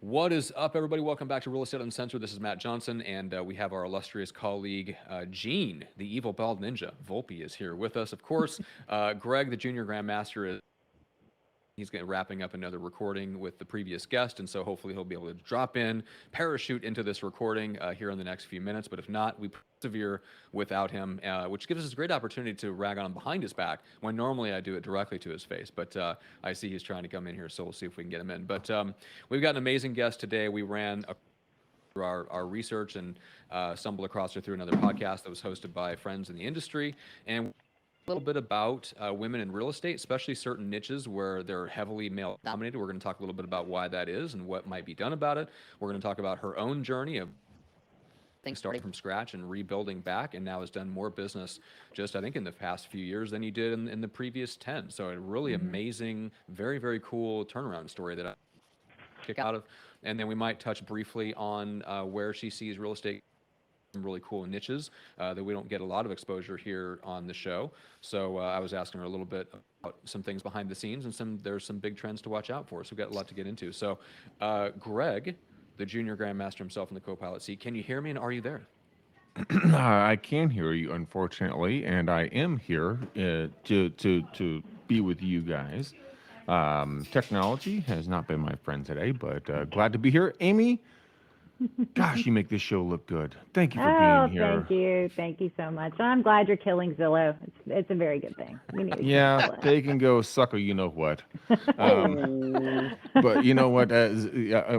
What is up, everybody? Welcome back to Real Estate Uncensored. This is Matt Johnson, and we have our illustrious colleague, Gene, the evil bald ninja. Volpe is here with us. Of course, Greg, the junior grandmaster, he's wrapping up another recording with the previous guest, and so hopefully he'll be able to drop in, parachute into this recording here in the next few minutes. But if not, we persevere without him, which gives us a great opportunity to rag on him behind his back when normally I do it directly to his face. But I see he's trying to come in here, so we'll see if we can get him in. But we've got an amazing guest today. We ran through our research and stumbled across her through another podcast that was hosted by friends in the industry, and little bit about women in real estate, especially certain niches where they're heavily male dominated. We're going to talk a little bit about why that is and what might be done about it. We're going to talk about her own journey of things starting from scratch and rebuilding back, and now has done more business just, I think, in the past few years than you did in the previous 10. So a really amazing, very, very cool turnaround story that I kick out of. And then we might touch briefly on where she sees real estate, some really cool niches that we don't get a lot of exposure here on the show. So I was asking her a little bit about some things behind the scenes, and there's some big trends to watch out for. So we've got a lot to get into. So Greg, the junior grandmaster himself in the co-pilot seat, can you hear me, and are you there? I can hear you, unfortunately, and I am here to be with you guys. Technology has not been my friend today, but glad to be here. Amy, gosh, you make this show look good. Thank you for being Oh, here. thank you. Thank you so much. I'm glad you're killing Zillow. It's a very good thing. We need to keep Yeah, Zillow. they can go sucker, you know what. Oh, But you know what?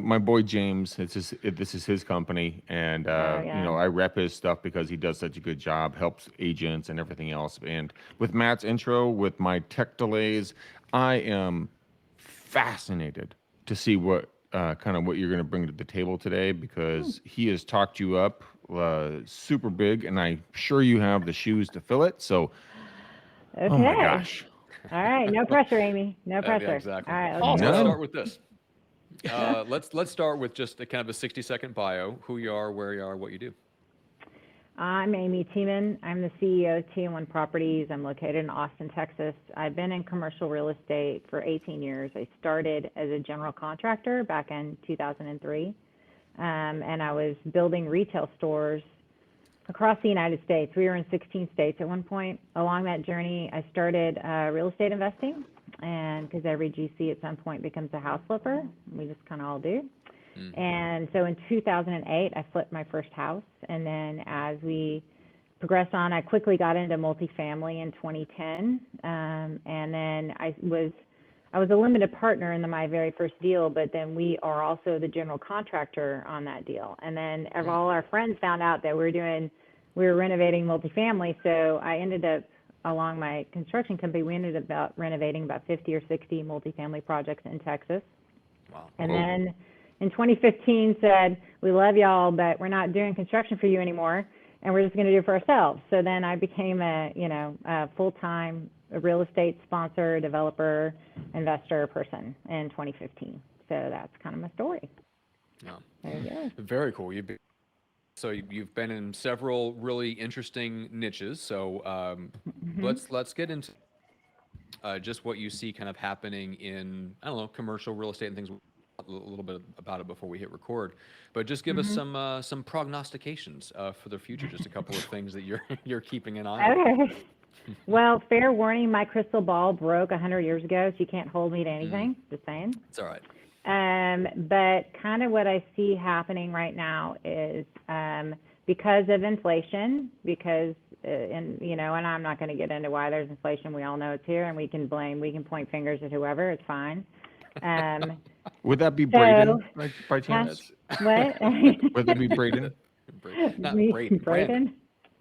My boy James, this is his company, and Oh, yeah. I rep his stuff because he does such a good job, helps agents and everything else. And with Matt's intro, with my tech delays, I am fascinated to see what kind of what you're going to bring to the table today because he has talked you up super big, and I'm sure you have the shoes to fill it. So, oh my Okay. gosh, All right. No pressure, Amy. No yeah, pressure. exactly. All right. Let's So let's none. go. start with this. Let's start with just a kind of a 60-second bio: who you are, where you are, what you do. I'm Amy Tiemann. I'm the CEO of TM1 Properties. I'm located in Austin, Texas. I've been in commercial real estate for 18 years. I started as a general contractor back in 2003, and I was building retail stores across the United States. We were in 16 states at one point. Along that journey, I started real estate investing, and because every GC at some point becomes a house flipper, we just kind of all do. And so in 2008, I flipped my first house, and then as we progressed on, I quickly got into multifamily in 2010, and then I was a limited partner in my very first deal, but then we are also the general contractor on that deal. And then all our friends found out that we were renovating multifamily, so I ended up, along my construction company, we ended up renovating about 50 or 60 multifamily projects in Texas. Wow. And then in 2015 said, we love y'all, but we're not doing construction for you anymore, and we're just going to do it for ourselves. So then I became a full-time real estate sponsor, developer, investor person in 2015. So that's kind of my story. Yeah. There you go. Very cool. You've been in several really interesting niches. So let's get into just what you see kind of happening in, I don't know, commercial real estate and things. A little bit about it before we hit record, but just give us some prognostications for the future. Just a couple of things that you're keeping an eye on. Okay. Well, fair warning, my crystal ball broke 100 years ago, so you can't hold me to anything, just saying. It's all right. But kind of what I see happening right now is because of inflation, and I'm not going to get into why there's inflation. We all know it's here, and we can point fingers at whoever. It's fine. Would that be Braden by Huh? chance? What? Would that be Braden? Not Me? Braden. Brandon?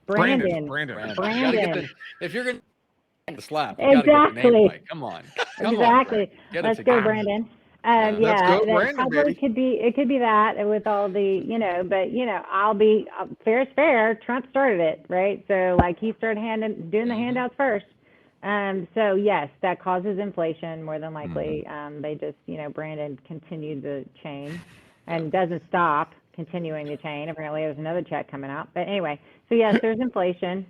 Brandon. You gotta get if you're gonna the slap, you gotta get the name Exactly. right. Come on. Exactly. Get it Let's go, together. Brandon. Let's Yeah, go, that Brandon, probably baby. it could be that with all the, but I'll be fair is fair. Trump started it, right? So like he started doing the handouts first. So yes, that causes inflation more than likely. They just, Brandon continued the chain and doesn't stop continuing the chain. Apparently there's another check coming out. But anyway, so yes, there's inflation.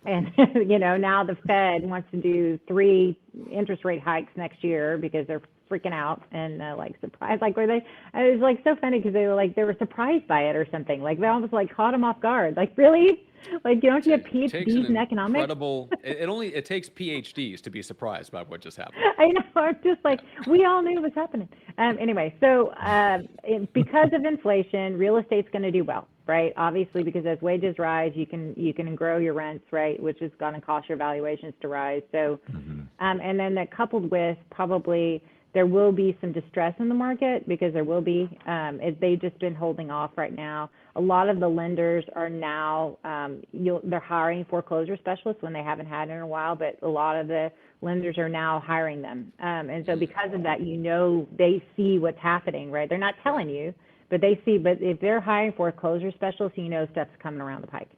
And, now the Fed wants to do 3 interest rate hikes next year because they're freaking out and like surprised. Like it was like so funny because they were surprised by it or something. Like they almost like caught them off guard. Like really, like don't you have It takes PhDs in an economics? incredible. It takes PhDs to be surprised by what just happened. I know. I'm just like, we all knew it was happening. Anyway, so because of inflation, real estate's going to do well, right? Obviously, because as wages rise, you can grow your rents, right? Which is going to cause your valuations to rise. So, and then that coupled with probably there will be some distress in the market because there will be. They've just been holding off right now. A lot of the lenders are now they're hiring foreclosure specialists when they haven't had in a while, but a lot of the lenders are now hiring them. And so because of that, they see what's happening, right? They're not telling you, but they see. But if they're hiring foreclosure specialists, stuff's coming around the pike.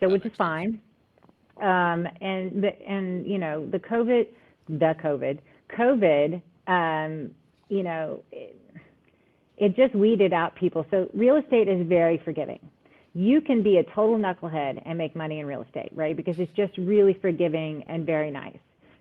So which is fine. And the COVID, it just weeded out people. So real estate is very forgiving. You can be a total knucklehead and make money in real estate, right? Because it's just really forgiving and very nice.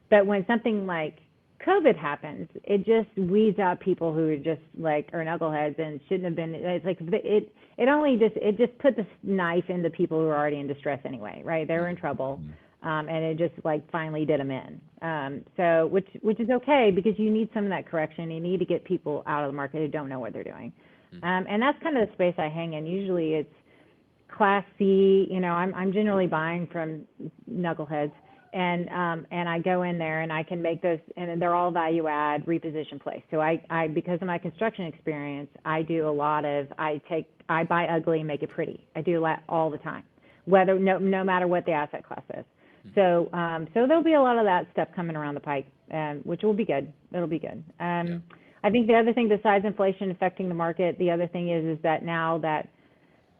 But when something like COVID happens, it just weeds out people who are just like are knuckleheads and shouldn't have been. It's like it just put the knife into people who are already in distress anyway, right? They were in trouble, and it just like finally did them in. So which is okay because you need some of that correction. You need to get people out of the market who don't know what they're doing, and that's kind of the space I hang in. Usually it's Class C. I'm generally buying from knuckleheads. And I go in there and I can make those, and they're all value add reposition plays. So I because of my construction experience, I do a lot of, I buy ugly and make it pretty. I do that all the time, no matter what the asset class is. So there'll be a lot of that stuff coming around the pike, which will be good. It'll be good. I think the other thing besides inflation affecting the market, the other thing is that now that,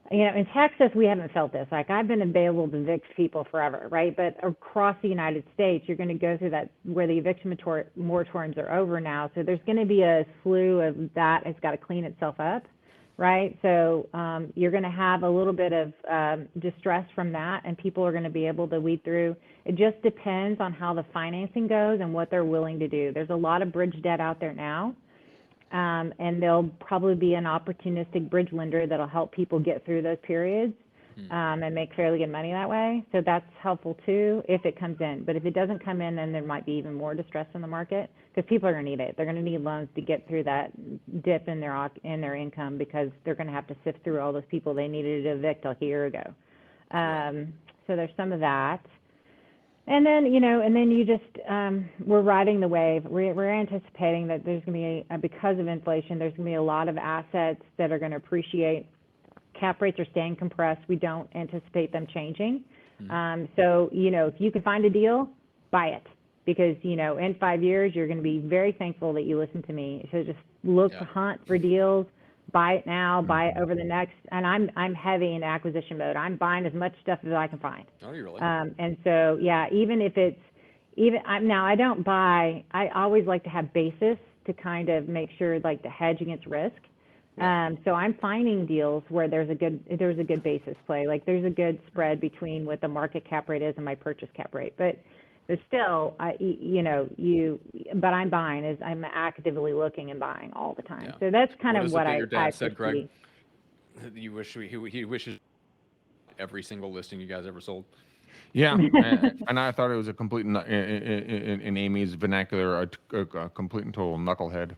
in Texas, we haven't felt this. Like I've been available to evict people forever, right? But across the United States, you're going to go through that where the eviction moratoriums are over now. So there's going to be a slew of that has got to clean itself up, right? So you're going to have a little bit of distress from that, and people are going to be able to weed through. It just depends on how the financing goes and what they're willing to do. There's a lot of bridge debt out there now. And there'll probably be an opportunistic bridge lender that'll help people get through those periods and make fairly good money that way. So that's helpful too if it comes in. But if it doesn't come in, then there might be even more distress in the market because people are going to need it. They're going to need loans to get through that dip in their income because they're going to have to sift through all those people they needed to evict a year ago. So there's some of that. And then, you just, we're riding the wave. We're anticipating that there's going to be, because of inflation, there's going to be a lot of assets that are going to appreciate. Cap rates are staying compressed. We don't anticipate them changing. So, if you can find a deal, buy it. Because, in 5 years, you're going to be very thankful that you listened to me. So just look to hunt for deals. Buy it now, buy it over the next, and I'm heavy in acquisition mode. I'm buying as much stuff as I can find. Oh, you really? And so, even if it's, now I don't buy, I always like to have basis to kind of make sure like to hedge against risk. So I'm finding deals where there's a good basis play, like there's a good spread between what the market cap rate is and my purchase cap rate. But still, but I'm buying I'm actively looking and buying all the time. So that's kind of what your dad I said, Greg? You wish he wishes every single listing you guys ever sold. Yeah, and I thought it was a complete, in Amy's vernacular, a complete and total knucklehead.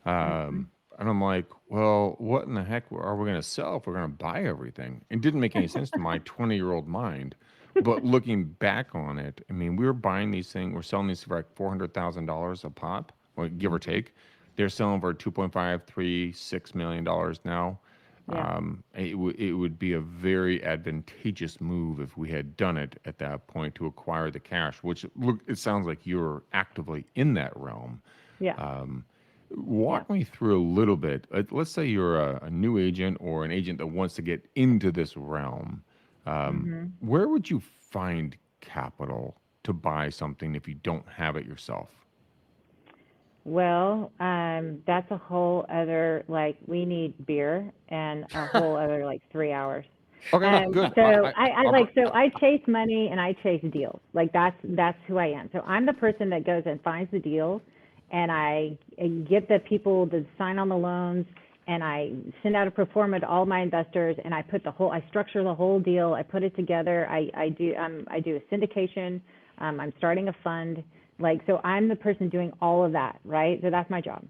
And I'm like, well, what in the heck are we going to sell if we're going to buy everything? It didn't make any sense to my 20-year-old mind. But looking back on it, I mean, we were buying these things, we're selling these for like $400,000 a pop, give or take. They're selling for $2.5, $3, $6 million now. Yeah. It would be a very advantageous move if we had done it at that point to acquire the cash, which it sounds like you're actively in that realm. Yeah. Walk me through a little bit. Let's say you're a new agent or an agent that wants to get into this realm. Where would you find capital to buy something if you don't have it yourself? Well, that's a whole other, we need beer and a whole other 3 hours. Okay, good. So I chase money and I chase deals. That's who I am. So I'm the person that goes and finds the deals and I get the people to sign on the loans, and I send out a pro forma to all my investors, and I structure the whole deal. I put it together. I do a syndication. I'm starting a fund. So I'm the person doing all of that, right? So that's my job.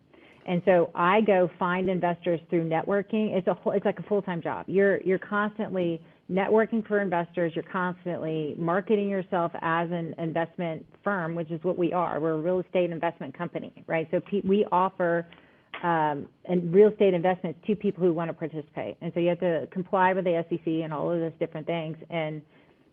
And so I go find investors through networking. It's like a full-time job. You're constantly networking for investors. You're constantly marketing yourself as an investment firm, which is what we are. We're a real estate investment company, right? So we offer and real estate investments to people who want to participate. And so you have to comply with the SEC and all of those different things. And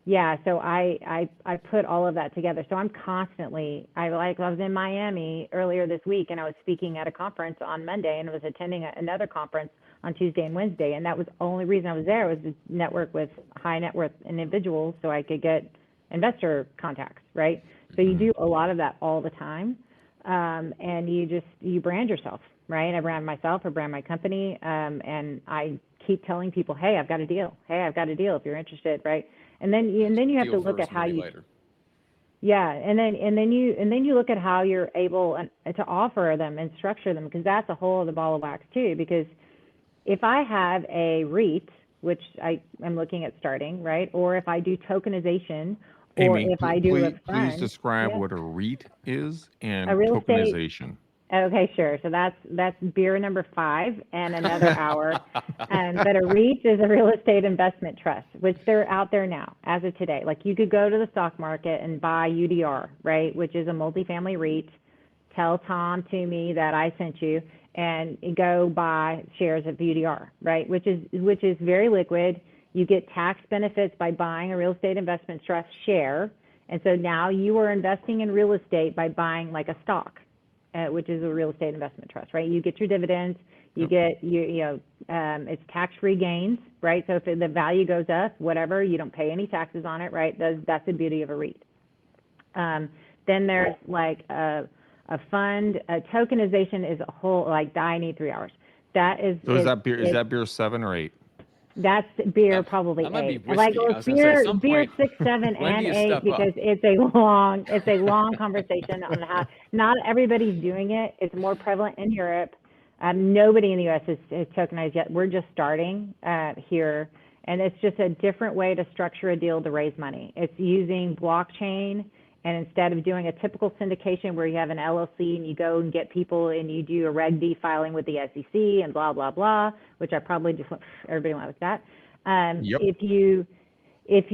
yeah, so I put all of that together. So I'm constantly, I was in Miami earlier this week, and I was speaking at a conference on Monday, and I was attending another conference on Tuesday and Wednesday. And that was the only reason I was there, was to network with high net worth individuals so I could get investor contacts, right? So you do a lot of that all the time. And you brand yourself, right? I brand myself, I brand my company, and I keep telling people, hey, I've got a deal. Hey, I've got a deal if you're interested, right? And then you have to look at how you, yeah, and then you look at how you're able to offer them and structure them, because that's a whole other ball of wax too. Because if I have a REIT, which I am looking at starting, right, or if I do tokenization, or Amy, if I do a fund, please describe yeah, what a REIT is and a real estate. tokenization. Okay, sure. So that's beer number 5 and another hour. But a REIT is a real estate investment trust, which they're out there now as of today. Like you could go to the stock market and buy UDR, right, which is a multifamily REIT. Tell Tom to me that I sent you, and go buy shares of UDR, right, which is very liquid. You get tax benefits by buying a real estate investment trust share, and so now you are investing in real estate by buying like a stock. Which is a real estate investment trust, right? You get your dividends, you get it's tax-free gains, right? So if the value goes up, whatever, you don't pay any taxes on it, right? That's the beauty of a REIT. Then there's like a fund. Tokenization is a whole, like, I need 3 hours. That is. So is that beer 7 or 8? That's beer, probably that might 8. be Like, whiskey. I was beer, say, beer 6, 7, when do and you 8, step because up? it's a long conversation on how not everybody's doing it. It's more prevalent in Europe. Nobody in the U.S. is tokenized yet. We're just starting here, and it's just a different way to structure a deal to raise money. It's using blockchain. And instead of doing a typical syndication where you have an LLC and you go and get people and you do a Reg D filing with the SEC and blah, blah, blah, which I probably just want everybody went with that. Yep. It's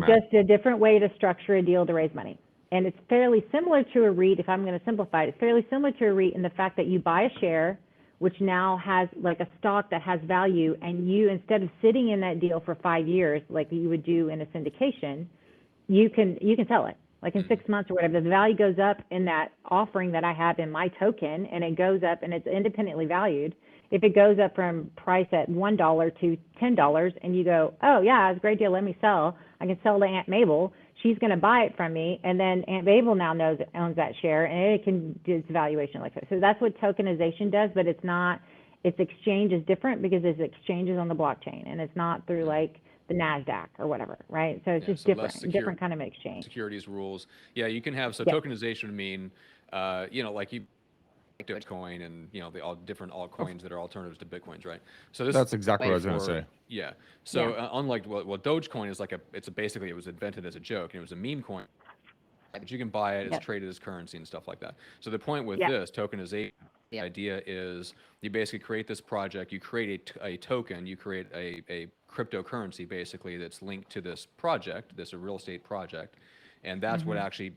just a different way to structure a deal to raise money. And it's fairly similar to a REIT. If I'm going to simplify it, it's fairly similar to a REIT in the fact that you buy a share, which now has like a stock that has value, and you, instead of sitting in that deal for 5 years like you would do in a syndication, you can sell it. Like in 6 months or whatever, the value goes up in that offering that I have in my token, and it goes up and it's independently valued. If it goes up from price at $1 to $10, and you go, oh yeah, it's a great deal, let me sell. I can sell to Aunt Mabel. She's going to buy it from me, and then Aunt Mabel now owns that share, and it can do its valuation like that. So that's what tokenization does, but it's not. Its exchange is different because it's exchanges on the blockchain, and it's not through like the NASDAQ or whatever, right? So it's just different kind of exchange. Securities rules. Yeah, you can have, tokenization would mean, like you Bitcoin and, the all different altcoins that are alternatives to Bitcoins, right? So That's exactly what I was going to say. Yeah. So unlike Dogecoin is basically, it was invented as a joke, and it was a meme coin, but you can buy it, it's traded as currency and stuff like that. So the point with this tokenization, the idea is you basically create this project, you create a token, you create a cryptocurrency basically that's linked to this project, this real estate project, and that's what actually,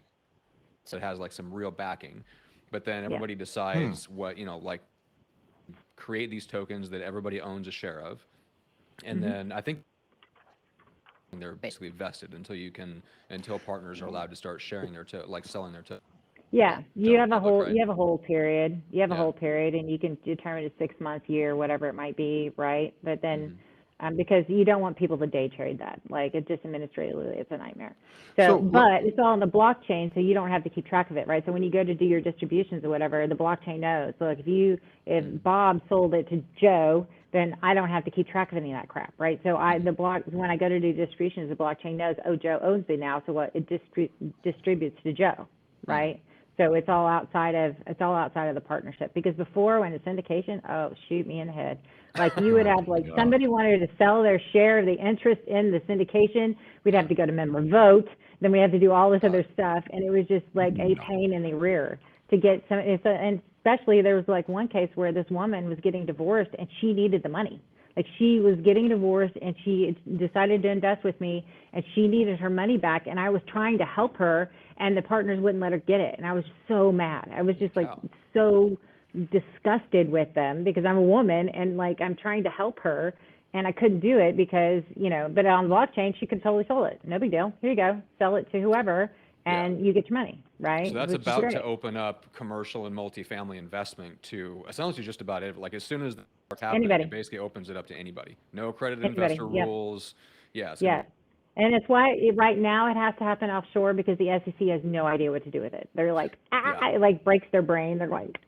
so it has like some real backing. But then everybody decides what, like create these tokens that everybody owns a share of. And then I think they're basically vested until partners are allowed to start sharing their selling their tokens. Yeah, you have a whole period. You have a whole period, and you can determine a 6 month, year, whatever it might be, right? But then, because you don't want people to day trade that, like it just administratively, it's a nightmare. But it's all on the blockchain, so you don't have to keep track of it, right? So when you go to do your distributions or whatever, the blockchain knows. So like if Bob sold it to Joe, then I don't have to keep track of any of that crap, right? So when I go to do distributions, the blockchain knows, oh, Joe owns it now, so what it distributes to Joe, right? So it's all outside of the partnership. Because before, when it's syndication, oh, shoot me in the head. Like you would have like somebody wanted to sell their share of the interest in the syndication, we'd have to go to member vote, then we have to do all this other stuff, and it was just like a pain in the rear to get some. And especially there was like one case where this woman was getting divorced and she needed the money. Like she was getting divorced and she decided to invest with me and she needed her money back, and I was trying to help her and the partners wouldn't let her get it. And I was so mad. I was just like so disgusted with them because I'm a woman and like I'm trying to help her and I couldn't do it because, you know, but on blockchain she could totally sell it. No big deal. Here you go. Sell it to whoever and you get your money, right? So that's about to open up commercial and multifamily investment to essentially just about it. Like as soon as that's happening, it basically opens it up to anybody. No credit investor rules. Yeah. And it's why right now it has to happen offshore because the SEC has no idea what to do with it. They're like, it like breaks their brain. They're like,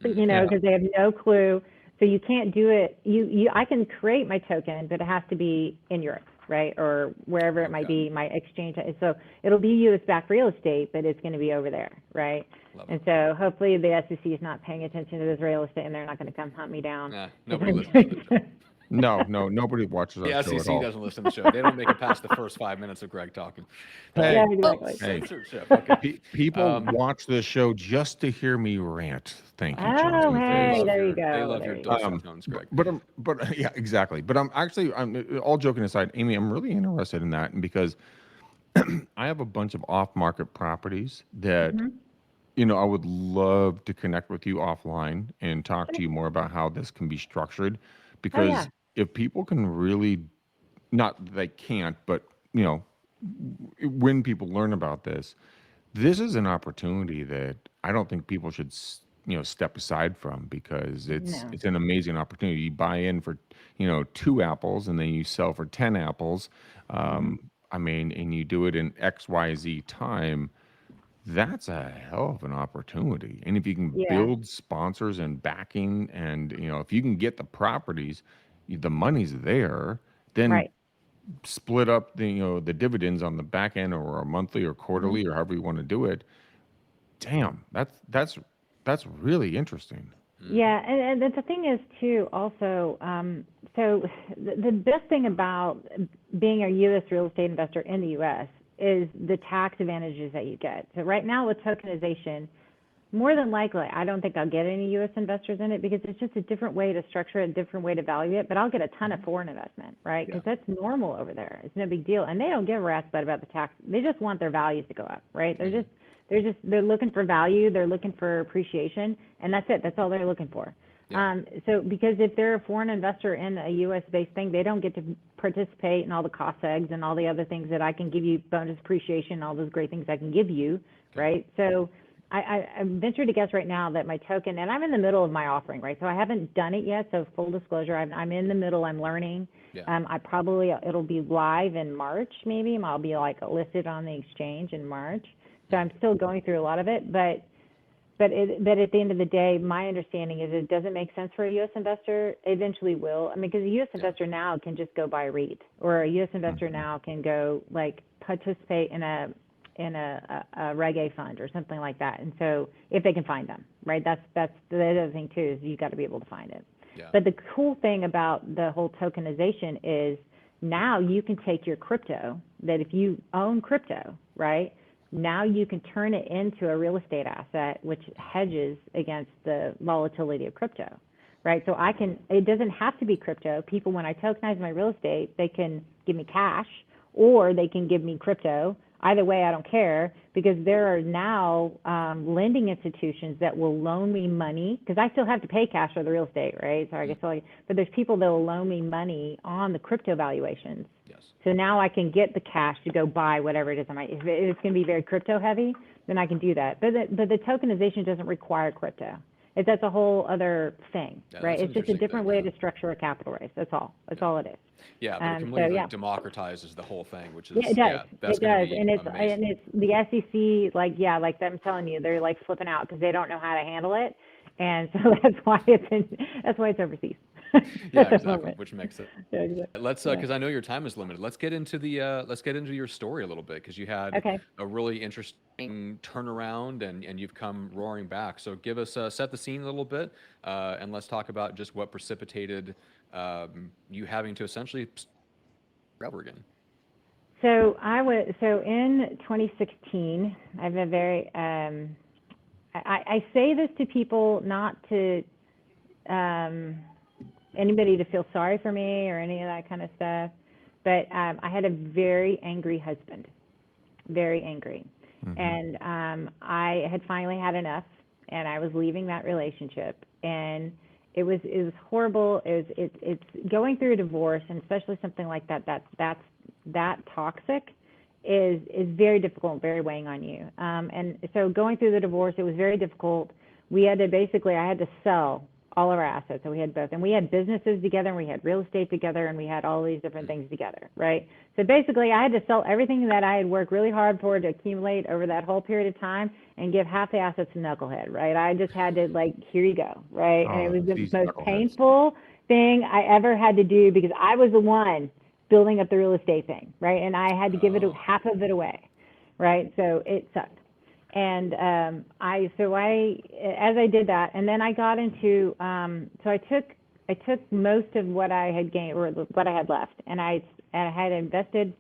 you know, because they have no clue. So you can't do it. I can create my token, but it has to be in Europe, right? Or wherever it might be, my exchange. So it'll be US backed real estate, but it's going to be over there, right? And so hopefully the SEC is not paying attention to this real estate and they're not going to come hunt me down. Nah, nobody listens to the show. No, nobody watches our show The at all. SEC doesn't listen to the show. They don't make it past the first 5 minutes of Greg talking. Hey, censorship. Okay. People watch this show just to hear me rant. Thank you, Oh, hey, there you go. They love your dulcet tones, Greg. But yeah, exactly. But I'm all joking aside, Amy, I'm really interested in that because I have a bunch of off-market properties that, you know, I would love to connect with you offline and talk to you more about how this can be structured. Because if people can really, not that they can't, but, you know, when people learn about this, this is an opportunity that I don't think people should, you know, step aside from because it's an amazing opportunity. You buy in for, you know, 2 apples and then you sell for 10 apples. I mean, and you do it in XYZ time. That's a hell of an opportunity. And if you can build sponsors and backing and, you know, if you can get the properties, the money's there, then split up the, you know, the dividends on the back end or a monthly or quarterly or however you want to do it. Damn, that's really interesting. Yeah, and the thing is too, also, so the best thing about being a U.S. real estate investor in the U.S. is the tax advantages that you get. So right now with tokenization, more than likely, I don't think I'll get any U.S. investors in it because it's just a different way to structure it, a different way to value it. But I'll get a ton of foreign investment, right? Because that's normal over there. It's no big deal, and they don't give a rat's butt about the tax. They just want their values to go up, right? They're looking for value. They're looking for appreciation, and that's it. That's all they're looking for. So because if they're a foreign investor in a U.S.-based thing, they don't get to participate in all the cost eggs and all the other things that I can give you, bonus appreciation, all those great things I can give you, right? So I venture to guess right now that my token, and I'm in the middle of my offering, right? So I haven't done it yet. So full disclosure, I'm in the middle. I'm learning. It'll be live in March, maybe. I'll be like listed on the exchange in March. So I'm still going through a lot of it, but at the end of the day, my understanding is it doesn't make sense for a U.S. investor. Eventually will. I mean, because a U.S. investor now can just go buy a REIT, or a U.S. investor now can go like participate in a Reg A fund or something like that. And so if they can find them, right? That's the other thing too, is you got to be able to find it. But the cool thing about the whole tokenization is now you can take your crypto, that if you own crypto, right? Now you can turn it into a real estate asset, which hedges against the volatility of crypto, right? So it doesn't have to be crypto. People, when I tokenize my real estate, they can give me cash or they can give me crypto. Either way, I don't care, because there are now lending institutions that will loan me money, because I still have to pay cash for the real estate, right? So I guess, but there's people that will loan me money on the crypto valuations. So now I can get the cash to go buy whatever it is. If it's going to be very crypto heavy, then I can do that. But the tokenization doesn't require crypto. That's a whole other thing, right? It's just a different way to structure a capital raise. That's all. That's all it is. Yeah, but it completely democratizes the whole thing, which is it does. That's it does, be and amazing. it's the SEC. Like I'm telling you, they're like flipping out because they don't know how to handle it, and so that's why it's overseas. Yeah, at the exactly, moment. which makes it. Yeah, exactly. Let's Yeah. because I know your time is limited. Let's get into the let's get into your story a little bit because you had Okay. a really interesting turnaround and you've come roaring back. So give us set the scene a little bit and let's talk about just what precipitated you having to essentially start over again. So in 2016, I have a very I say this to people not to um, anybody to feel sorry for me or any of that kind of stuff, but I had a very angry husband, very angry, and I had finally had enough, and I was leaving that relationship, and it was horrible. It's going through a divorce, and especially something like that toxic is very difficult and very weighing on you. And so going through the divorce, it was very difficult. We had to basically, I had to sell all of our assets. So we had both, and we had businesses together, and we had real estate together, and we had all these different things together, right? So basically, I had to sell everything that I had worked really hard for to accumulate over that whole period of time and give half the assets to Knucklehead, right? I just had to, like, here you go, right? And it Oh, was the these most knuckleheads. painful thing I ever had to do because I was the one building up the real estate thing, right? And I had to give it Oh, half of it away, right? So it sucked. And as I did that, and then I got into, so I took most of what I had gained or what I had left, and I had invested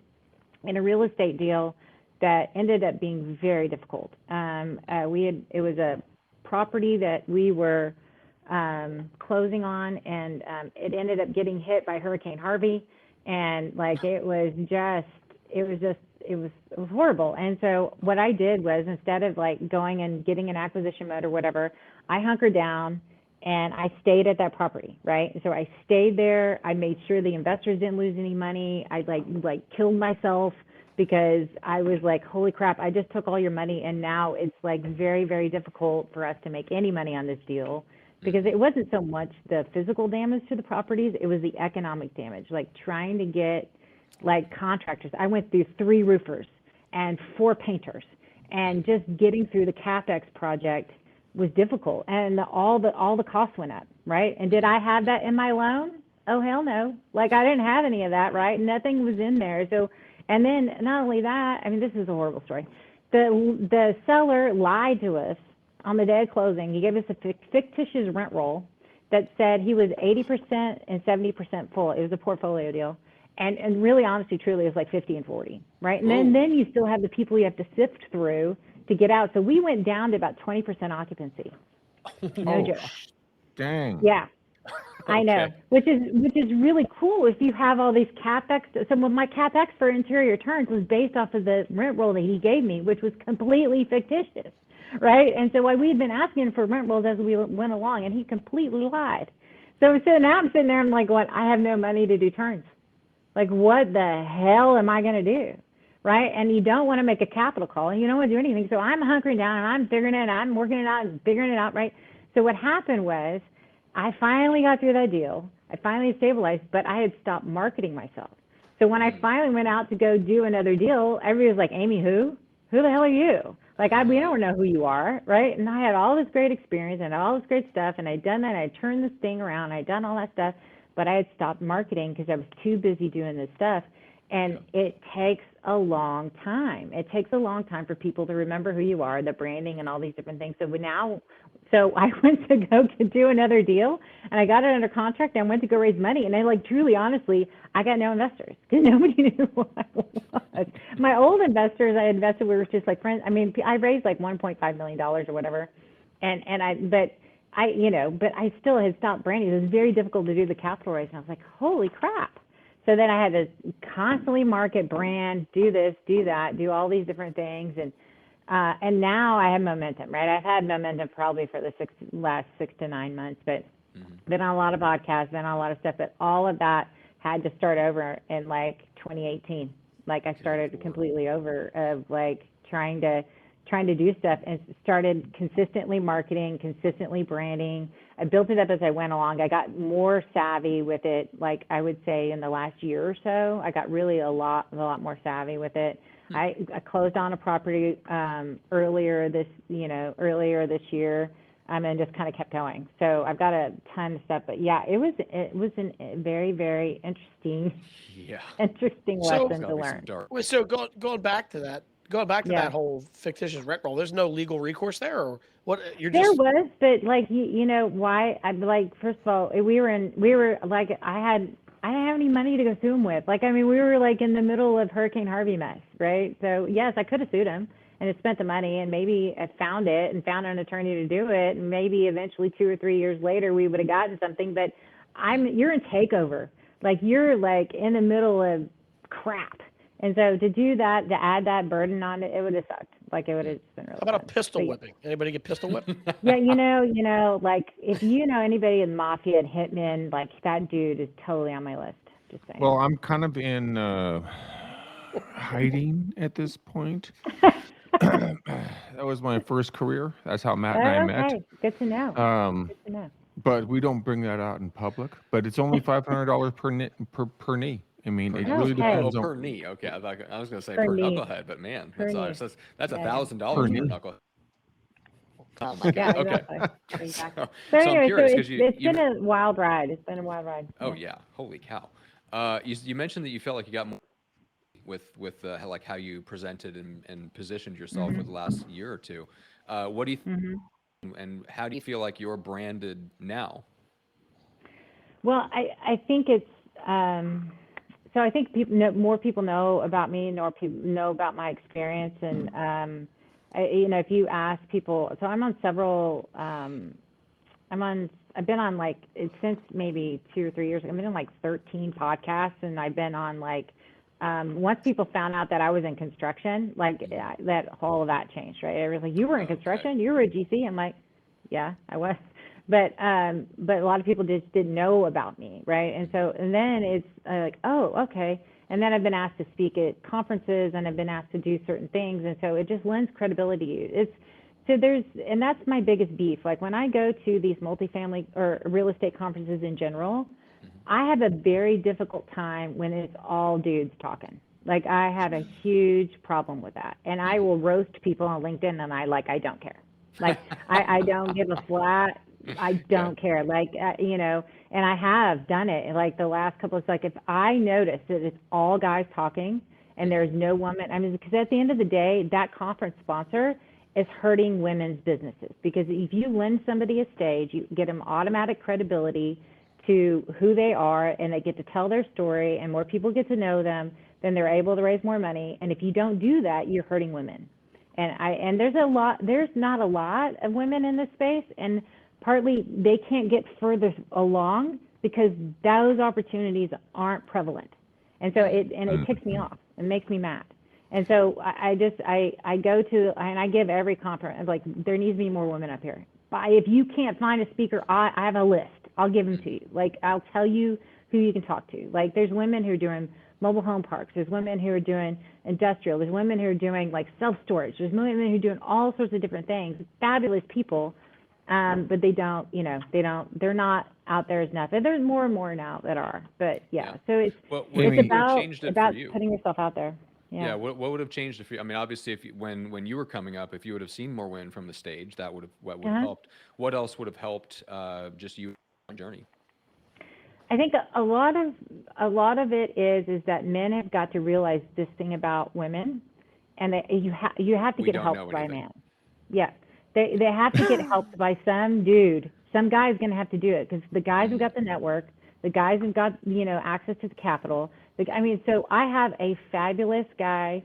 in a real estate deal that ended up being very difficult. It was a property that we were closing on, and it ended up getting hit by Hurricane Harvey, and like it was horrible. And so what I did was, instead of like going and getting an acquisition mode or whatever, I hunkered down and I stayed at that property, right? So I stayed there. I made sure the investors didn't lose any money. I like killed myself because I was like, holy crap, I just took all your money, and now it's like very, very difficult for us to make any money on this deal, because it wasn't so much the physical damage to the properties, it was the economic damage, like trying to get like contractors. I went through 3 roofers and 4 painters, and just getting through the CapEx project was difficult, and all the costs went up, right? And did I have that in my loan? Oh, hell no. Like, I didn't have any of that, right? Nothing was in there. So, and then not only that, I mean, this is a horrible story. The seller lied to us on the day of closing. He gave us a fictitious rent roll that said he was 80% and 70% full. It was a portfolio deal. And really, honestly, truly, it was like 50 and 40, right? And whoa. then you still have the people you have to sift through to get out. So we went down to about 20% occupancy. No Oh, joke. dang. Yeah, I know, Okay. which is really cool if you have all these CapEx. Some of my CapEx for interior turns was based off of the rent roll that he gave me, which was completely fictitious, right? And so we had been asking for rent rolls as we went along, and he completely lied. So now I'm sitting there, I'm like, what? I have no money to do turns. Like, what the hell am I going to do? Right? And you don't want to make a capital call, and you don't want to do anything. So I'm hunkering down, and I'm figuring it out, I'm working it out and figuring it out, right? So what happened was, I finally got through that deal. I finally stabilized, but I had stopped marketing myself. So when I finally went out to go do another deal, everybody was like, Amy, who? Who the hell are you? Like, we don't know who you are, right? And I had all this great experience and all this great stuff, and I'd done that. I turned this thing around. I'd done all that stuff, but I had stopped marketing because I was too busy doing this stuff. And it takes a long time. It takes a long time for people to remember who you are, the branding and all these different things. So I went to go to do another deal, and I got it under contract, and I went to go raise money. And I, like, truly, honestly, I got no investors because nobody knew who I was. My old investors I invested with were just like friends. I mean, I raised like $1.5 million or whatever. But I still had stopped branding. It was very difficult to do the capital raise. And I was like, holy crap. So then I had to constantly market, brand, do this, do that, do all these different things. And now I have momentum, right? I've had momentum probably for the last 6 to 9 months, but been on a lot of podcasts, been on a lot of stuff, but all of that had to start over in like 2018. Like, I started completely over of like trying to do stuff, and started consistently marketing, consistently branding. I built it up as I went along. I got more savvy with it, like I would say in the last year or so. I got really a lot more savvy with it. I closed on a property earlier this year. and just kind of kept going. So I've got a ton of stuff, but yeah, it was a very, very interesting, Yeah. interesting So- lesson Gotta to be some learn. dark. Wait, so going back to that, Yeah. whole fictitious rent roll, there's no legal recourse there, or what? You're There just was, but like you know why? I like first of all, we were like I didn't have any money to go sue him with. Like I mean, we were like in the middle of Hurricane Harvey mess, right? So yes, I could have sued him and had spent the money, and maybe I found an attorney to do it, and maybe eventually 2 or 3 years later we would have gotten something. But you're in takeover, like you're like in the middle of crap, and so to do that, to add that burden on it, it would have sucked. Like it would have just been really how about a bad. pistol But yeah. whipping? Anybody get pistol whipped? Yeah, you know, like if you know anybody in mafia and hitmen, like that dude is totally on my list. Just saying. Well, I'm kind of in hiding at this point. That was my first career. That's how Matt and I met. Okay, good to know. Um, Good to know. but we don't bring that out in public. But it's only $500 per knee. I mean, it really Okay. depends per on. knee. Okay, I was going to say Per per knee. knucklehead, but man, Per that's knee. that's Yeah. $1,000 Per per knee. knucklehead. Oh my Yeah, god! Okay. exactly. Exactly. So, So so I'm anyway, curious so because it's you been a wild ride. It's been a wild ride. oh yeah, holy cow. You mentioned that you felt like you got more with like how you presented and positioned yourself for the last year or two. What do you and how do you feel like you're branded now? Well, I think it's so I think more people know about me, more people know about my experience, and you know, if you ask people, so I'm on several, I've been on like since maybe 2 or 3 years. I've been on like 13 podcasts, and I've been on like once people found out that I was in construction, like that all of that changed, right? Everyone's like, you were in construction, you were a GC. I'm like, yeah, I was. But a lot of people just didn't know about me, right? And then it's like, oh, okay. And then I've been asked to speak at conferences, and I've been asked to do certain things, and so it just lends credibility to you. And that's my biggest beef. Like when I go to these multifamily or real estate conferences in general, I have a very difficult time when it's all dudes talking. Like I have a huge problem with that, and I will roast people on LinkedIn, and I don't care. Like I don't give a flat. I don't care. Like, you know, and I have done it. Like the last couple of, like if I notice that it's all guys talking and there's no woman, I mean, because at the end of the day, that conference sponsor is hurting women's businesses. Because if you lend somebody a stage, you get them automatic credibility to who they are, and they get to tell their story, and more people get to know them, then they're able to raise more money. And if you don't do that, you're hurting women. And there's not a lot of women in this space, and partly they can't get further along because those opportunities aren't prevalent. And so it ticks me off. It makes me mad. And so I go to, and I give every conference, like, there needs to be more women up here. But if you can't find a speaker, I have a list. I'll give them to you. Like, I'll tell you who you can talk to. Like, there's women who are doing mobile home parks. There's women who are doing industrial. There's women who are doing, like, self-storage. There's women who are doing all sorts of different things. Fabulous people. But they don't, you know, they're not out there as enough. And there's more and more now that are. But yeah, so it's about putting yourself out there. Yeah. What would have changed if you? I mean, obviously, if you, when you were coming up, if you would have seen more women from the stage, that would have helped. What else would have helped? Just you journey. I think a lot of it is that men have got to realize this thing about women, and that you have to get helped by a man. Yeah. They have to get helped by some dude. Some guy's going to have to do it, because the guys have got the network, the guys have got, you know, access to the capital. I mean, so I have a fabulous guy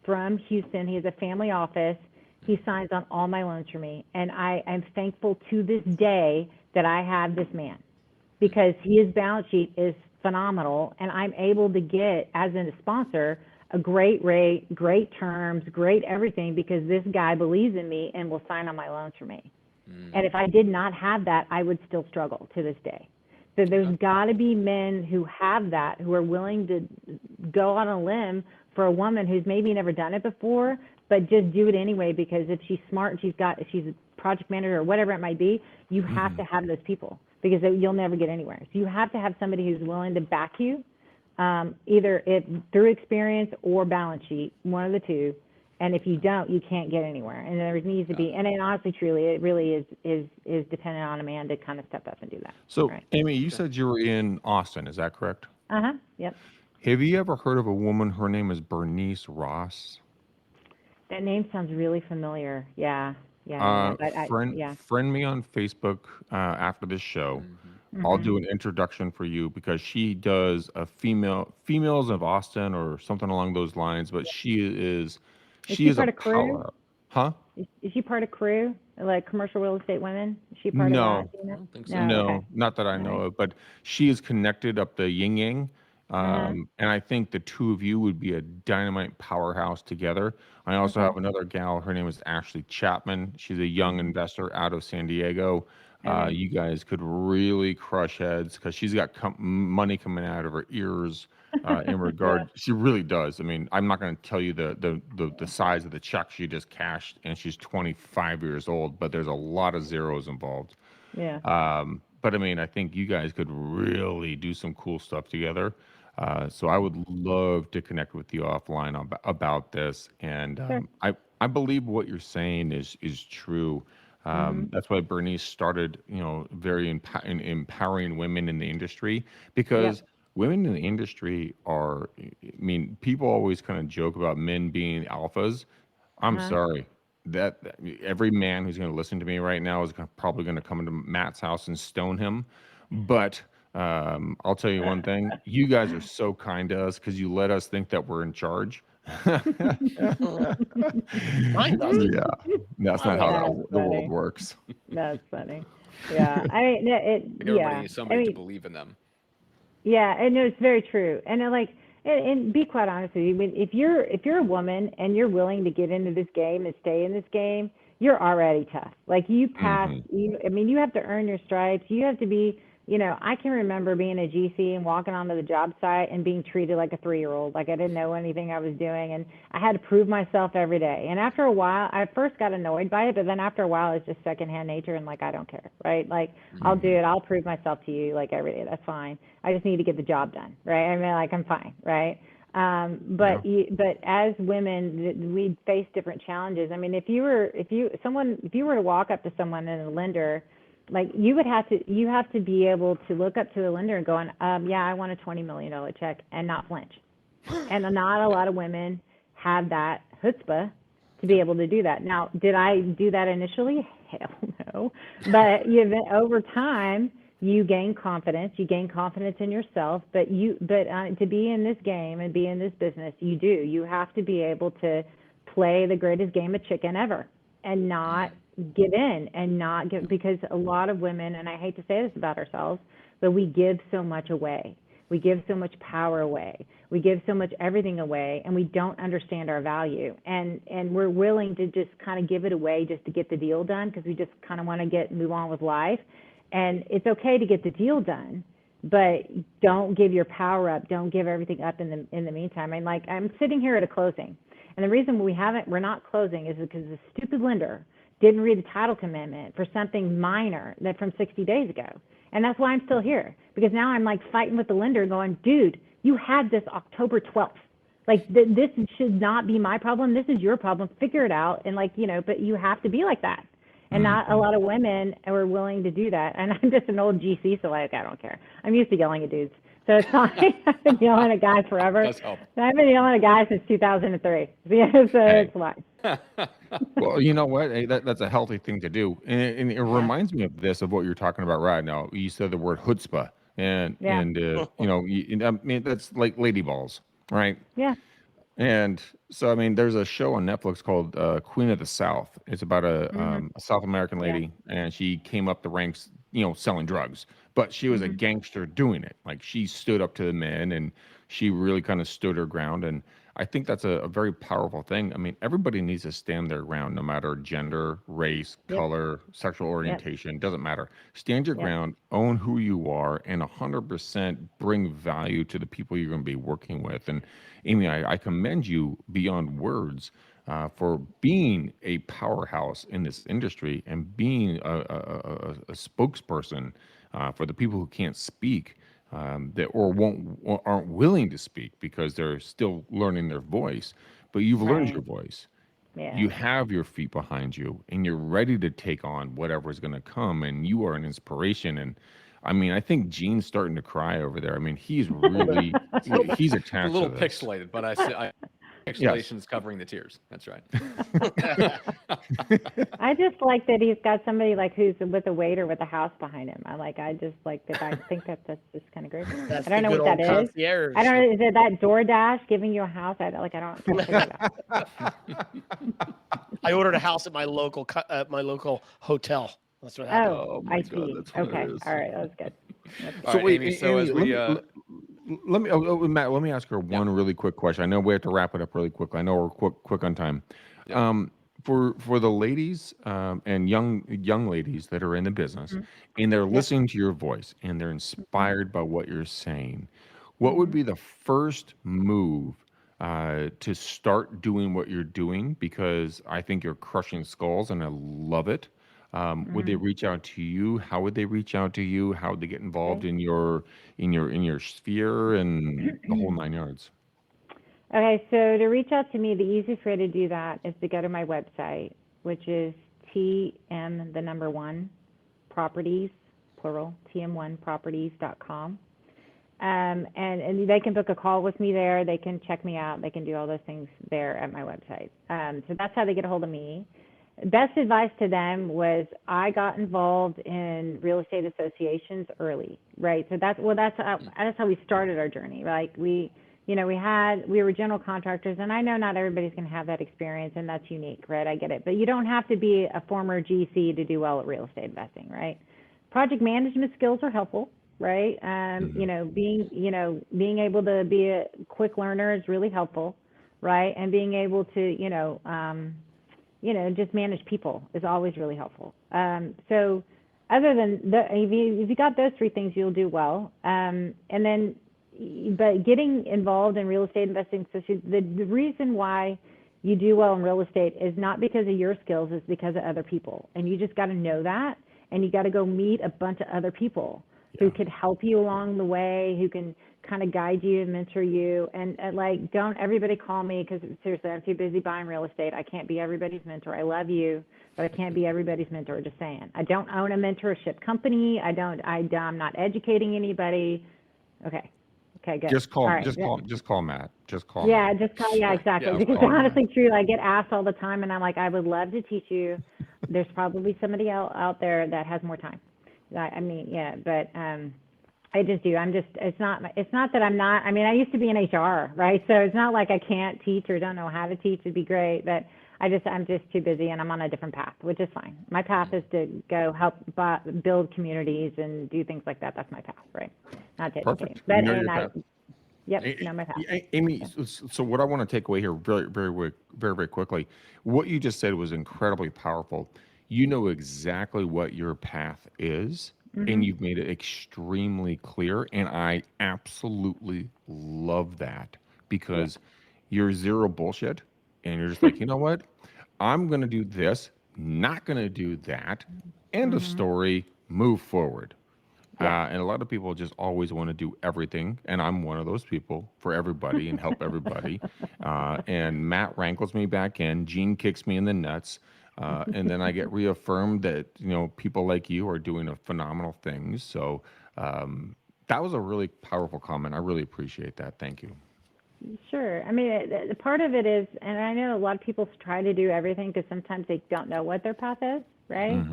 from Houston. He has a family office. He signs on all my loans for me, and I am thankful to this day that I have this man, because his balance sheet is phenomenal, and I'm able to get, as a sponsor, a great rate, great terms, great everything, because this guy believes in me and will sign on my loans for me. And if I did not have that, I would still struggle to this day. So there's got to be men who have that, who are willing to go on a limb for a woman who's maybe never done it before, but just do it anyway, because if she's smart and if she's a project manager or whatever it might be, you have to have those people, because you'll never get anywhere. So you have to have somebody who's willing to back you, either through experience or balance sheet, one of the two, And if you don't, you can't get anywhere. And there needs to be, and honestly, truly, it really is dependent on a man to kind of step up and do that. So, Right. Amy, you said you were in Austin. Is that correct? Yep. Have you ever heard of a woman? Her name is Bernice Ross. That name sounds really familiar. Yeah. But Friend me on Facebook after this show. I'll do an introduction for you because she does a females of Austin or something along those lines. But Is she she is a part of Crew? power, huh? Is she part of Crew, like Commercial Real Estate Women? Is she part of that? No, Do you know? I don't think so. No. Okay. no, not that I All know right. of. But she is connected up the yin yang, Uh-huh. and I think the two of you would be a dynamite powerhouse together. I also Okay. have another gal. Her name is Ashley Chapman. She's a young investor out of San Diego. Okay. You guys could really crush heads because she's got money coming out of her ears. In Yeah. regard, she really does. I mean, I'm not going to tell you the size of the check she just cashed, and she's 25 years old, but there's a lot of zeros involved. Yeah. But I mean, I think you guys could really do some cool stuff together. So I would love to connect with you offline about this. And Sure. I believe what you're saying is true. That's why Bernice started, very empowering women in the industry Yep. because women in the industry are, I mean, people always kind of joke about men being alphas. I'm Uh-huh. sorry. Every man who's going to listen to me right now is probably going to come into Matt's house and stone him. But I'll tell you one thing: you guys are so kind to us because you let us think that we're in charge. Mine doesn't. Yeah, that's not Mine how That's the world funny. works. That's funny. Yeah. I mean, Like everybody yeah. needs I somebody to mean, believe in them. yeah, and no, it's very true. And and be quite honest with you, if you're a woman and you're willing to get into this game and stay in this game, you're already tough. Like you pass, Hmm. I mean, you have to earn your stripes. You have to be, I can remember being a GC and walking onto the job site and being treated like a 3-year-old, like I didn't know anything I was doing, and I had to prove myself every day. And after a while, I first got annoyed by it, but then after a while, it's just secondhand nature, and like I don't care, right? Like I'll do it. I'll prove myself to you like every day. That's fine. I just need to get the job done, right? I mean, like I'm fine, right? Yeah. But as women, we face different challenges. I mean, if you were to walk up to someone in a lender, like you have to be able to look up to the lender and go, yeah, I want a $20 million check and not flinch. And not a lot of women have that chutzpah to be able to do that. Now, did I do that initially? Hell no. But over time, you gain confidence. You gain confidence in yourself. But to be in this game and be in this business, you have to be able to play the greatest game of chicken ever and not give in and not give, because a lot of women, and I hate to say this about ourselves, but we give so much away. We give so much power away. We give so much everything away, and we don't understand our value. And we're willing to just kind of give it away just to get the deal done because we just kind of want to move on with life. And it's okay to get the deal done, but don't give your power up. Don't give everything up in the meantime. And like I'm sitting here at a closing, and the reason we're not closing is because the stupid lender didn't read the title commitment for something minor that from 60 days ago. And that's why I'm still here, because now I'm like fighting with the lender going, dude, you had this October 12th. Like this should not be my problem. This is your problem. Figure it out. And but you have to be like that. And not a lot of women are willing to do that. And I'm just an old GC, so I don't care. I'm used to yelling at dudes. So it's fine. I've been yelling at guys forever. Does help. I've been yelling at guys since 2003. So Hey. it's fine. Well, you know what? Hey, that's a healthy thing to do, and it Yeah. reminds me of this of what you're talking about right now. You said the word chutzpah, and Yeah. I mean that's like lady balls, right? Yeah. And so, I mean, there's a show on Netflix called Queen of the South. It's about a South American Yeah. lady, and she came up the ranks, selling drugs. But she was a gangster doing it. Like she stood up to the men, and she really kind of stood her ground. And I think that's a very powerful thing. I mean, everybody needs to stand their ground, no matter gender, race, Yep. color, sexual Yep. orientation. Doesn't matter. Stand your Yep. ground, own who you are, and 100% bring value to the people you're going to be working with. And Amy, I commend you beyond words for being a powerhouse in this industry and being a spokesperson for the people who can't speak that or won't or aren't willing to speak because they're still learning their voice. But you've learned Right. your voice, Yeah. you have your feet behind you and you're ready to take on whatever is going to come, and you are an inspiration. And I mean, I think Gene's starting to cry over there. I mean, he's really he's A attached to little this. pixelated, but I Yes. pixelation's covering the tears. That's right. I just like that he's got somebody like who's with a waiter with a house behind him. I just like that. I think that's just kind of great. That's I don't the know good what that old is. concierge. I don't know. Is it that DoorDash giving you a house? I don't can't figure it out. I ordered a house at my local hotel. That's what happened. Oh my I God, see. that's Okay. hilarious. All right. That's good. That's good. All So right, wait, Amy. So Amy, as we let me Matt, let me ask her one really quick question. I know we have to wrap it up really quickly. I know we're quick on time. Yep. For the ladies and young ladies that are in the business and they're Yep. listening to your voice and they're inspired by what you're saying, what would be the first move to start doing what you're doing? Because I think you're crushing skulls and I love it. Would they reach out to you? How would they reach out to you? How would they get involved Okay. in your sphere and the whole nine yards? Okay, so to reach out to me, the easiest way to do that is to go to my website, which is TM, the number one, properties, plural, TM1properties.com. And they can book a call with me there. They can check me out. They can do all those things there at my website. So that's how they get a hold of me. Best advice to them was I got involved in real estate associations early, right? So that's how we started our journey. Like we were general contractors, and I know not everybody's going to have that experience, and that's unique, right? I get it, but you don't have to be a former GC to do well at real estate investing, right? Project management skills are helpful, right? Being able to be a quick learner is really helpful, right? And being able to just manage people is always really helpful. So other than if you got those three things, you'll do well. But getting involved in real estate investing, the reason why you do well in real estate is not because of your skills, it's because of other people. And you just got to know that, and you got to go meet a bunch of other people who could help you along the way, who can kind of guide you and mentor you. And don't everybody call me, because seriously, I'm too busy buying real estate. I can't be everybody's mentor. I love you, but I can't be everybody's mentor. Just saying. I don't own a mentorship company. I'm not educating anybody. Okay, good. Just call, All right. just call, just call Matt. Just call Yeah, Matt. just call. Yeah, exactly. Yeah, Because right. honestly, true, I get asked all the time, and I'm like, I would love to teach you. There's probably somebody out there that has more time. I mean, yeah, but I just do. It's not that I'm not. I mean, I used to be in HR, right? So it's not like I can't teach or don't know how to teach. It'd be great, but I'm just too busy, and I'm on a different path, which is fine. My path is to go help build communities and do things like that. That's my path, right? Not to educate. Perfect. But You know your path. know my path. Amy, so what I want to take away here very quickly, what you just said was incredibly powerful. You know exactly what your path is, and you've made it extremely clear, and I absolutely love that because you're zero bullshit, and you're just like, you know what? I'm going to do this, not going to do that. End of story, move forward. Yeah. And a lot of people just always want to do everything, and I'm one of those people for everybody and help everybody. And Matt rankles me back in, Gene kicks me in the nuts, and then I get reaffirmed that people like you are doing a phenomenal things. So that was a really powerful comment. I really appreciate that. Thank you. Sure. I mean, part of it is, and I know a lot of people try to do everything because sometimes they don't know what their path is, right?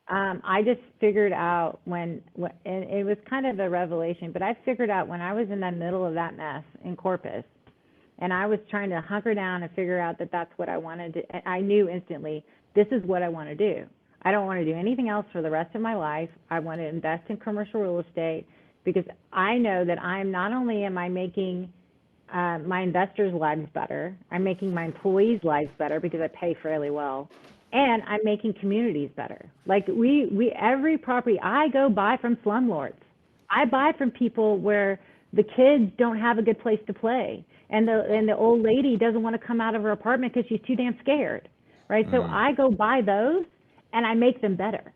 I just figured out and it was kind of a revelation, but I figured out when I was in the middle of that mess in Corpus, and I was trying to hunker down and figure out that that's what I wanted to, I knew instantly, this is what I want to do. I don't want to do anything else for the rest of my life. I want to invest in commercial real estate because I know that not only am I making my investors' lives better, I'm making my employees' lives better because I pay fairly well, and I'm making communities better. Like every property I go buy from slumlords. I buy from people where the kids don't have a good place to play, and the old lady doesn't want to come out of her apartment because she's too damn scared, right? So I go buy those, and I make them better.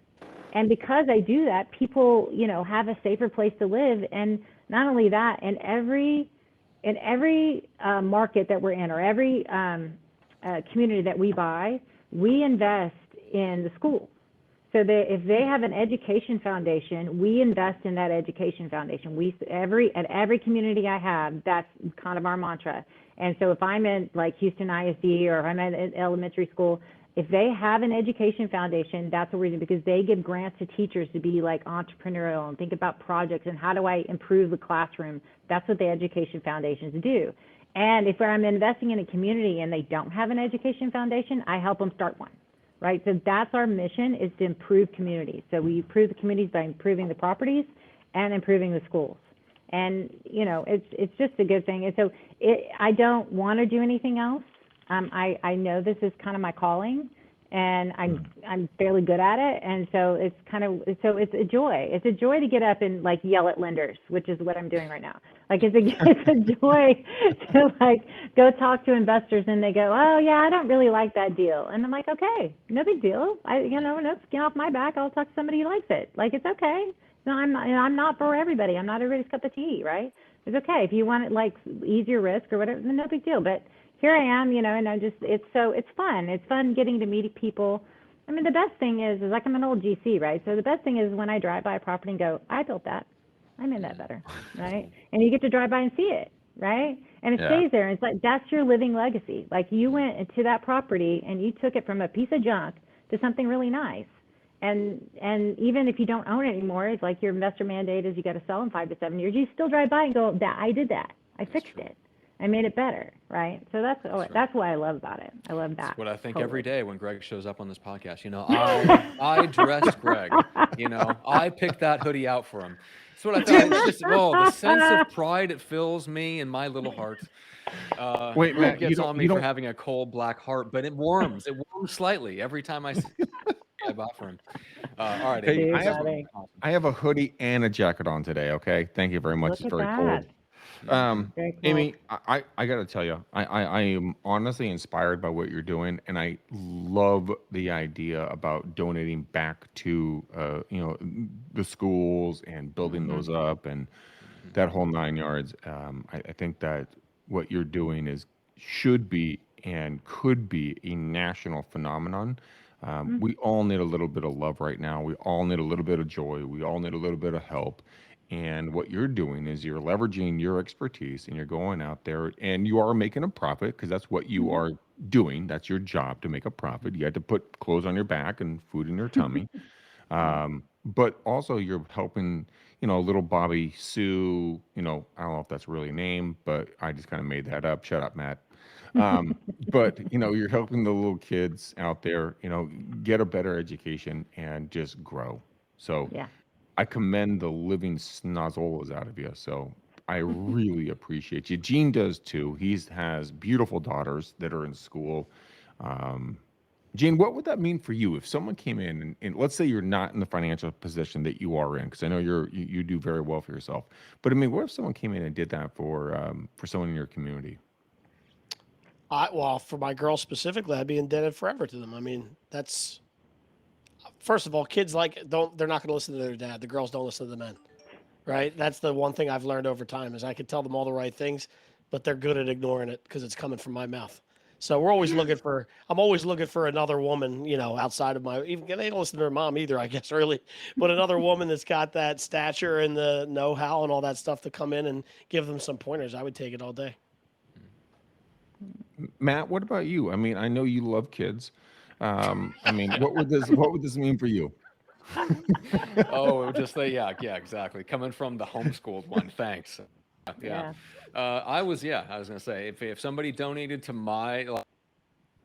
And because I do that, people have a safer place to live. And not only that, in every market that we're in, or every community that we buy, we invest in the school. So that if they have an education foundation, we invest in that education foundation. At every community I have, that's kind of our mantra. And so if I'm in like Houston ISD or if I'm at an elementary school, if they have an education foundation, that's what we're doing, because they give grants to teachers to be like entrepreneurial and think about projects and how do I improve the classroom. That's what the education foundations do. And if I'm investing in a community and they don't have an education foundation, I help them start one. Right, so that's our mission, is to improve communities. So we improve the communities by improving the properties and improving the schools. And it's just a good thing. And so I don't want to do anything else. I know this is kind of my calling, and I'm fairly good at it. And so it's a joy. It's a joy to get up and like yell at lenders, which is what I'm doing right now. Like it's a joy to like go talk to investors and they go, oh yeah, I don't really like that deal. And I'm like, okay, no big deal. No skin off my back. I'll talk to somebody who likes it. Like it's okay. No, I'm not for everybody. I'm not everybody's cup of tea, right? It's okay. If you want it like easier risk or whatever, then no big deal. But here I am, and it's fun. It's fun getting to meet people. I mean, the best thing is like I'm an old GC, right? So the best thing is when I drive by a property and go, I built that. I made that better, right? And you get to drive by and see it, right? And it stays there. And it's like, that's your living legacy. Like you went to that property and you took it from a piece of junk to something really nice. And even if you don't own it anymore, it's like your investor mandate is you got to sell in 5 to 7 years. You still drive by and go, I did that. I fixed it. I made it better, right? So that's what I love about it. I love that. That's what I think every day when Greg shows up on this podcast. I dressed Greg. I picked that hoodie out for him. That's what I thought. It's just, the sense of pride it fills me in my little heart. Wait, Matt, gets on me for having a cold black heart, but it warms. It warms slightly every time I bought for him. All right, hey, Amy. I have a hoodie and a jacket on today. Okay, thank you very much. Look It's very at cold. Very cool. Amy, I got to tell you, I am honestly inspired by what you're doing, and I love the idea about donating back to the schools and building those up and that whole 9 yards. I think that what you're doing should be and could be a national phenomenon. We all need a little bit of love right now. We all need a little bit of joy. We all need a little bit of help. And what you're doing is you're leveraging your expertise and you're going out there and you are making a profit, because that's what you are doing. That's your job, to make a profit. You had to put clothes on your back and food in your tummy. But also you're helping, little Bobby Sue, I don't know if that's really a name, but I just kind of made that up. Shut up, Matt. But, you're helping the little kids out there, get a better education and just grow. So Yeah. I commend the living snozzolas out of you. So I really appreciate you. Gene does too. He has beautiful daughters that are in school. Gene, what would that mean for you if someone came in and let's say you're not in the financial position that you are in, because I know you do very well for yourself. But I mean, what if someone came in and did that for someone in your community? Well, for my girls specifically, I'd be indebted forever to them. I mean, that's first of all, kids they're not going to listen to their dad. The girls don't listen to the men, right? That's the one thing I've learned over time is I can tell them all the right things, but they're good at ignoring it because it's coming from my mouth. So I'm always looking for another woman, outside of even they don't listen to their mom either, I guess, really, but another woman that's got that stature and the know-how and all that stuff to come in and give them some pointers. I would take it all day. Matt, what about you? I mean, I know you love kids. I mean, what would this mean for you? It would just say, yeah, exactly. Coming from the homeschooled one, thanks. Yeah. I was going to say, if somebody donated to my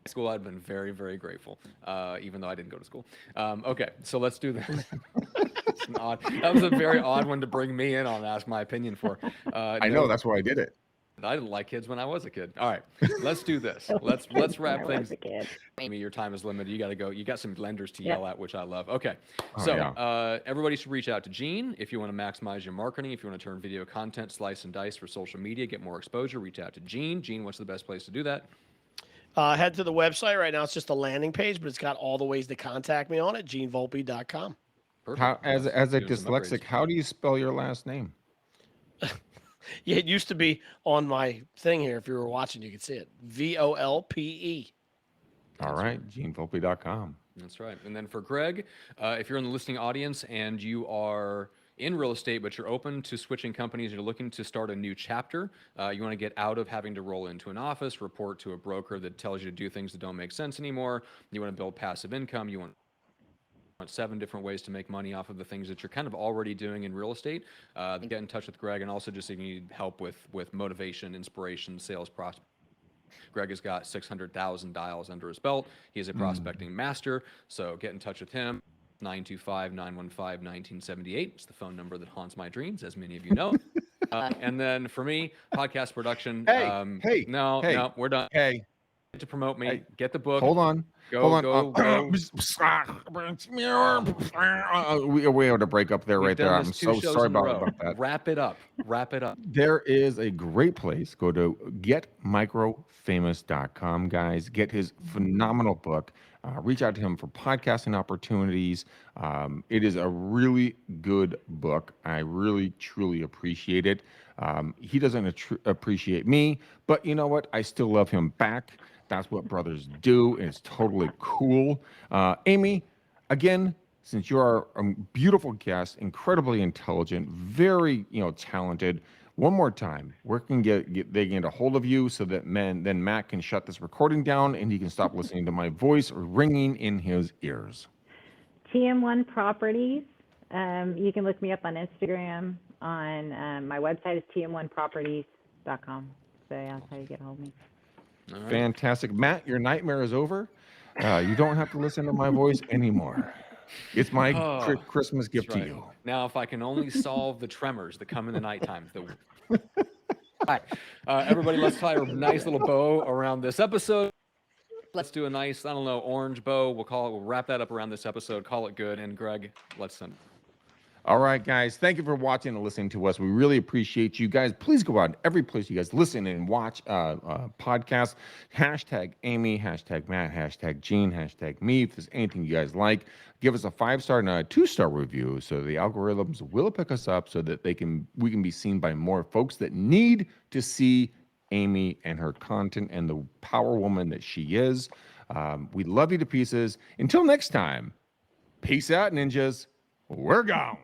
school, I'd been very, very grateful, even though I didn't go to school. Okay, so let's do this. That was a very odd one to bring me in on, ask my opinion for. I know, that's why I did it. I didn't like kids when I was a kid. All right, let's do this. Let's wrap things. Amy, your time is limited. You got to go. You got some lenders to yell at, which I love. Okay, everybody should reach out to Gene if you want to maximize your marketing. If you want to turn video content, slice and dice for social media, get more exposure. Reach out to Gene. Gene, what's the best place to do that? Head to the website. Right now, it's just a landing page, but it's got all the ways to contact me on it. GeneVolpe.com. Perfect. As a dyslexic, how do you spell your last name? Yeah, it used to be on my thing here. If you were watching, you could see it. VOLPE. All right, GeneVolpe.com. That's right. And then for Greg, if you're in the listening audience and you are in real estate, but you're open to switching companies, you're looking to start a new chapter, you want to get out of having to roll into an office, report to a broker that tells you to do things that don't make sense anymore. You want to build passive income. You want 7 different ways to make money off of the things that you're kind of already doing in real estate. Get in touch with Greg, and also just if you need help with motivation, inspiration, sales prospects. Greg has got 600,000 dials under his belt. He is a prospecting master, so get in touch with him. 925-915-1978. It's the phone number that haunts my dreams, as many of you know. And then for me, podcast production. No, we're done. Hey, To promote me, hey, get the book. hold on. Go. We were able to break up there We've right there. done I'm this 2 so shows sorry in a row. about that. Wrap it up. There is a great place. Go to getmicrofamous.com, guys. Get his phenomenal book. Reach out to him for podcasting opportunities. It is a really good book. I really, truly appreciate it. He doesn't appreciate me, but you know what? I still love him back. That's what brothers do, and it's totally cool. Amy, again, since you are a beautiful guest, incredibly intelligent, very talented. One more time, where can they get a hold of you so that then Matt can shut this recording down and he can stop listening to my voice ringing in his ears. TM1 Properties. You can look me up on Instagram. On my website is tm1properties.com. So yeah, that's how you get a hold of me. All right. Fantastic. Matt, your nightmare is over. You don't have to listen to my voice anymore. It's my Christmas gift to you. Now, if I can only solve the tremors that come in the nighttime. All right, everybody, let's tie a nice little bow around this episode. Let's do a nice, I don't know, orange bow. We'll wrap that up around this episode. Call it good. And Greg, let's send. All right, guys. Thank you for watching and listening to us. We really appreciate you guys. Please go out every place you guys listen and watch podcasts. Hashtag Amy, hashtag Matt, hashtag Gene, hashtag me. If there's anything you guys like, give us a 5-star and a 2-star review so the algorithms will pick us up so that we can be seen by more folks that need to see Amy and her content and the power woman that she is. We love you to pieces. Until next time, peace out, ninjas. We're gone.